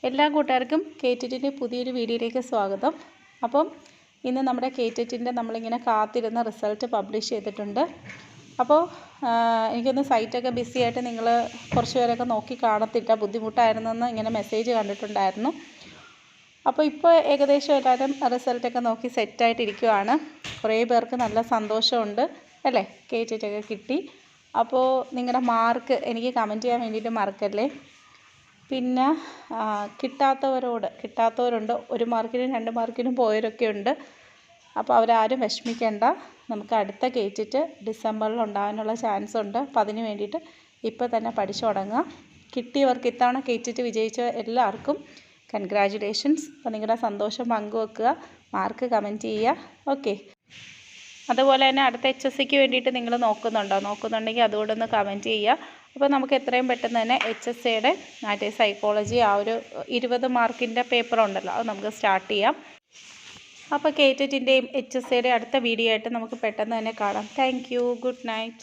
എല്ലാ കൂട്ടുകാർക്കും KTETൻ്റെ പുതിയൊരു വീഡിയോയിലേക്ക് സ്വാഗതം. അപ്പം ഇന്ന് നമ്മുടെ KTETൻ്റെ നമ്മളിങ്ങനെ കാത്തിരുന്ന റിസൾട്ട് പബ്ലിഷ് ചെയ്തിട്ടുണ്ട്. അപ്പോൾ എനിക്കൊന്ന് സൈറ്റൊക്കെ ബിസി ആയിട്ട് നിങ്ങൾ കുറച്ച് പേരൊക്കെ നോക്കി കാണത്തില്ല, ബുദ്ധിമുട്ടായിരുന്നെന്ന് ഇങ്ങനെ മെസ്സേജ് കണ്ടിട്ടുണ്ടായിരുന്നു. അപ്പോൾ ഇപ്പോൾ ഏകദേശം എല്ലാവരും റിസൾട്ടൊക്കെ നോക്കി സെറ്റായിട്ടിരിക്കുവാണ്. കുറേ പേർക്ക് നല്ല സന്തോഷമുണ്ട് അല്ലേ, KTET ഒക്കെ കിട്ടി. അപ്പോൾ നിങ്ങളുടെ മാർക്ക് എനിക്ക് കമൻറ്റ് ചെയ്യാൻ വേണ്ടിയിട്ട് മറക്കല്ലേ. പിന്നെ കിട്ടാത്തവരുണ്ട്, 1 മാർക്കിനും 2 മാർക്കിനും പോയവരൊക്കെ ഉണ്ട്. അപ്പോൾ അവരാരും വിഷമിക്കേണ്ട. നമുക്ക് അടുത്ത KTET ഡിസംബറിൽ ഉണ്ടാകാനുള്ള ചാൻസ് ഉണ്ട്. അപ്പോൾ അതിന് വേണ്ടിയിട്ട് ഇപ്പോൾ തന്നെ പഠിച്ചു തുടങ്ങുക. കിട്ടിയവർക്ക്, ഇത്തവണ KTET വിജയിച്ച എല്ലാവർക്കും കൺഗ്രാജുലേഷൻസ്. അപ്പോൾ നിങ്ങളുടെ സന്തോഷം പങ്കുവെക്കുക, മാർക്ക് കമൻറ്റ് ചെയ്യുക. ഓക്കെ, അതുപോലെ തന്നെ അടുത്ത HSCക്ക് വേണ്ടിയിട്ട് നിങ്ങൾ നോക്കുന്നുണ്ടെങ്കിൽ അതുകൂടെ ഒന്ന് കമൻറ്റ് ചെയ്യുക. അപ്പോൾ നമുക്ക് എത്രയും പെട്ടെന്ന് തന്നെ HSCയുടെ സൈക്കോളജി ആ ഒരു 20 മാർക്കിൻ്റെ പേപ്പർ ഉണ്ടല്ലോ, അത് നമുക്ക് സ്റ്റാർട്ട് ചെയ്യാം. അപ്പോൾ KTETൻ്റെയും HSCയുടെയും അടുത്ത വീഡിയോ ആയിട്ട് നമുക്ക് പെട്ടെന്ന് തന്നെ കാണാം. Thank you, good night.